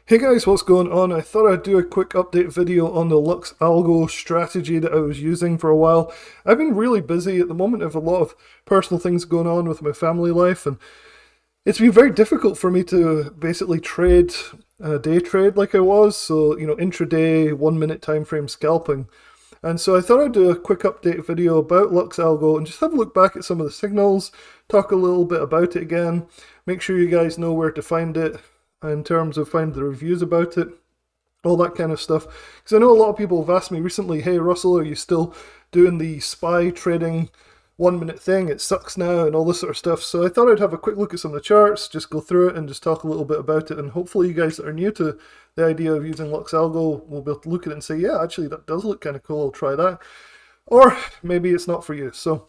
Hey guys, what's going on? I thought I'd do a quick update video on the Lux Algo strategy that I was using for a while. I've been really busy at the moment. I have a lot of personal things going on with my family life, and it's been very difficult for me to basically trade, day trade like I was. So, intraday, 1 minute time frame scalping. And so I thought I'd do a quick update video about Lux Algo and just have a look back at some of the signals, talk a little bit about it again, make sure you guys know where to find it in terms of finding the reviews about it, all that kind of stuff. Because I know a lot of people have asked me recently, hey Russell, are you still doing the SPY trading 1 minute thing? It sucks now and all this sort of stuff. So I thought I'd have a quick look at some of the charts, just go through it and just talk a little bit about it. And hopefully you guys that are new to the idea of using Lux Algo will be able to look at it and say, yeah, actually that does look kind of cool, I'll try that. Or maybe it's not for you. So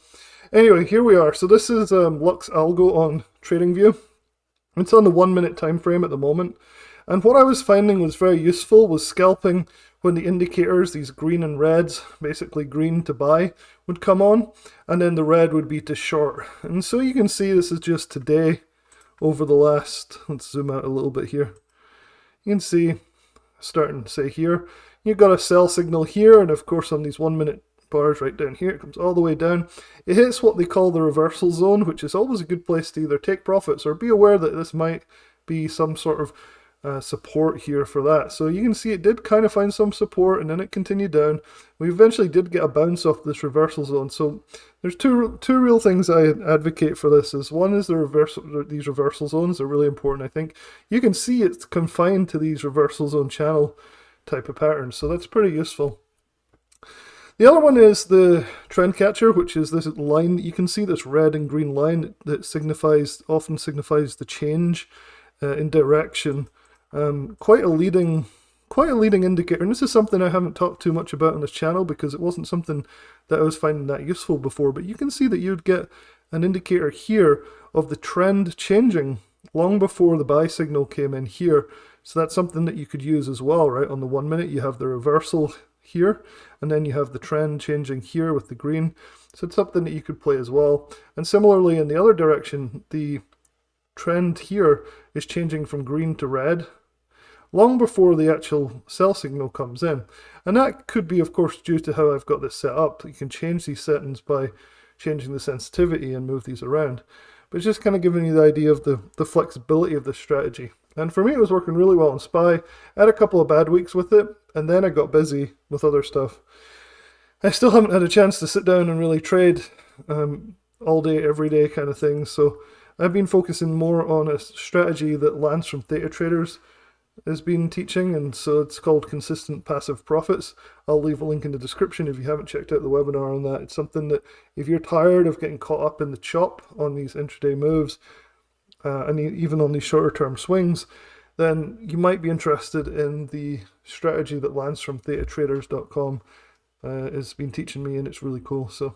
anyway, here we are. So this is Lux Algo on TradingView. It's on the 1 minute time frame at the moment. And what I was finding was very useful was scalping when the indicators, these green and reds, basically green to buy, would come on, and then the red would be to short. And so you can see this is just today over the last, let's zoom out a little bit here. You can see, starting to say here, you've got a sell signal here, and of course on these 1 minute bars right down here, it comes all the way down. It hits what they call the reversal zone, which is always a good place to either take profits or be aware that this might be some sort of support here for that. So you can see it did kind of find some support and then it continued down. We eventually did get a bounce off this reversal zone. So there's two real things I advocate for this. One is these reversal zones are really important. I think you can see it's confined to these reversal zone channel type of patterns, so that's pretty useful. The other one is the trend catcher, which is this line that you can see, this red and green line that often signifies the change in direction. Quite a leading indicator, and this is something I haven't talked too much about on this channel because it wasn't something that I was finding that useful before. But you can see that you'd get an indicator here of the trend changing long before the buy signal came in here. So that's something that you could use as well, right? On the 1 minute, you have the reversal here, and then you have the trend changing here with the green. So it's something that you could play as well. And similarly in the other direction, the trend here is changing from green to red long before the actual sell signal comes in. And that could be, of course, due to how I've got this set up. You can change these settings by changing the sensitivity and move these around. But it's just kind of giving you the idea of the flexibility of this strategy. And for me, it was working really well on SPY. I had a couple of bad weeks with it, and then I got busy with other stuff. I still haven't had a chance to sit down and really trade all day, every day kind of thing. So I've been focusing more on a strategy that Lance from Theta Traders has been teaching, and so it's called Consistent Passive Profits. I'll leave a link in the description if you haven't checked out the webinar on that. It's something that if you're tired of getting caught up in the chop on these intraday moves, and even on these shorter term swings, then you might be interested in the strategy that Lance from thetatraders.com has been teaching me, and it's really cool. So,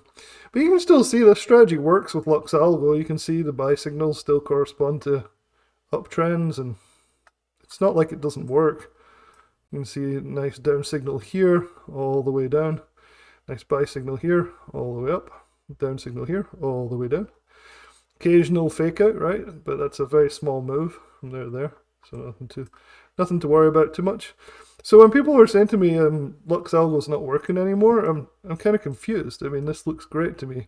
but you can still see the strategy works with Lux Algo. You can see the buy signals still correspond to uptrends, and it's not like it doesn't work. You can see a nice down signal here, all the way down. Nice buy signal here, all the way up. Down signal here, all the way down. Occasional fake out, right? But that's a very small move from there to there. So nothing to worry about too much. So when people were saying to me, Lux Algo's not working anymore, I'm kind of confused. I mean, this looks great to me.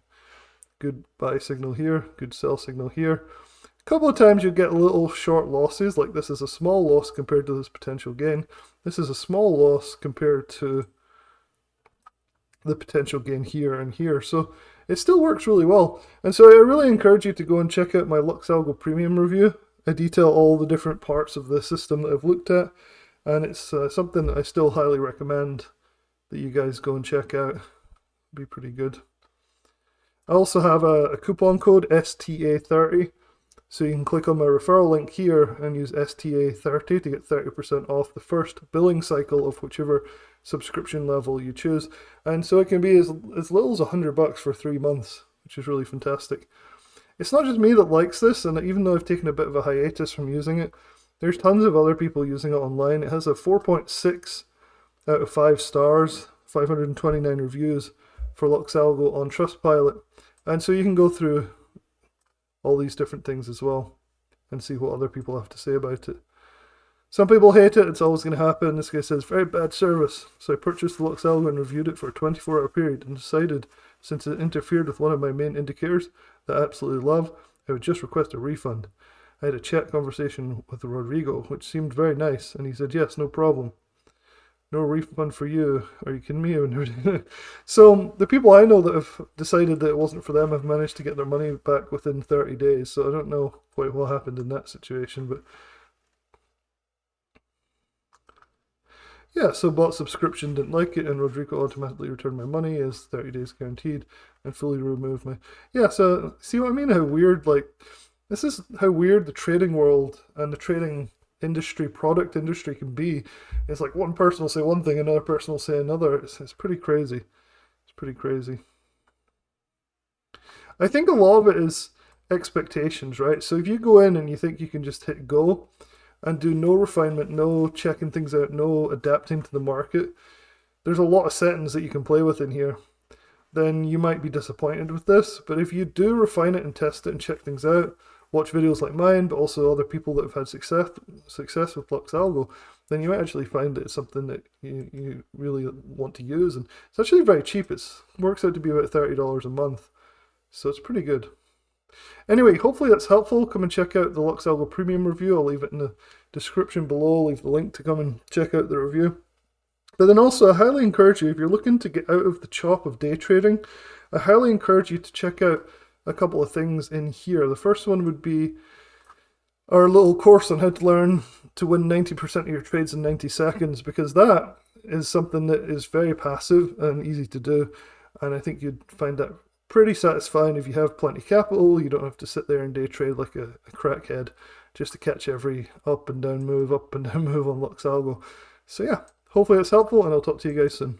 Good buy signal here, good sell signal here. A couple of times you get little short losses, like this is a small loss compared to this potential gain. This is a small loss compared to the potential gain here and here. So it still works really well. And so I really encourage you to go and check out my Lux Algo Premium review. I detail all the different parts of the system that I've looked at, and it's something that I still highly recommend that you guys go and check out. It'd be pretty good. I also have a coupon code STA30, so you can click on my referral link here and use STA30 to get 30% off the first billing cycle of whichever subscription level you choose. And so it can be as little as $100 for 3 months, which is really fantastic. It's not just me that likes this, and even though I've taken a bit of a hiatus from using it, there's tons of other people using it online. It has a 4.6 out of 5 stars, 529 reviews for Lux Algo on Trustpilot. And so you can go through all these different things as well and see what other people have to say about it. Some people hate it, it's always going to happen. This guy says, very bad service. So I purchased the Lux Algo and reviewed it for a 24-hour period and decided, since it interfered with one of my main indicators that I absolutely love, I would just request a refund. I had a chat conversation with Rodrigo, which seemed very nice, and he said, yes, no problem. No refund for you. Are you kidding me? So the people I know that have decided that it wasn't for them have managed to get their money back within 30 days. So I don't know quite what happened in that situation, but yeah, so bought subscription, didn't like it, and Rodrigo automatically returned my money as 30 days guaranteed and fully removed my. Yeah, so see what I mean? How weird, like, this is how weird the trading world and the trading industry, product industry can be. It's like one person will say one thing, another person will say another. It's pretty crazy. It's pretty crazy. I think a lot of it is expectations, right? So if you go in and you think you can just hit go and do no refinement, no checking things out, no adapting to the market, there's a lot of settings that you can play with in here. Then you might be disappointed with this. But if you do refine it and test it and check things out, watch videos like mine, but also other people that have had success with Lux Algo, then you might actually find that it's something that you really want to use. And it's actually very cheap. It works out to be about $30 a month. So it's pretty good. Anyway, hopefully that's helpful. Come and check out the Lux Algo Premium review. I'll leave it in the description below. I'll leave the link to come and check out the review. But then also, I highly encourage you, if you're looking to get out of the chop of day trading, I highly encourage you to check out a couple of things in here. The first one would be our little course on how to learn to win 90% of your trades in 90 seconds, because that is something that is very passive and easy to do. And I think you'd find that pretty satisfying if you have plenty of capital. You don't have to sit there and day trade like a crackhead just to catch every up and down move on Lux Algo. So yeah, hopefully it's helpful, and I'll talk to you guys soon.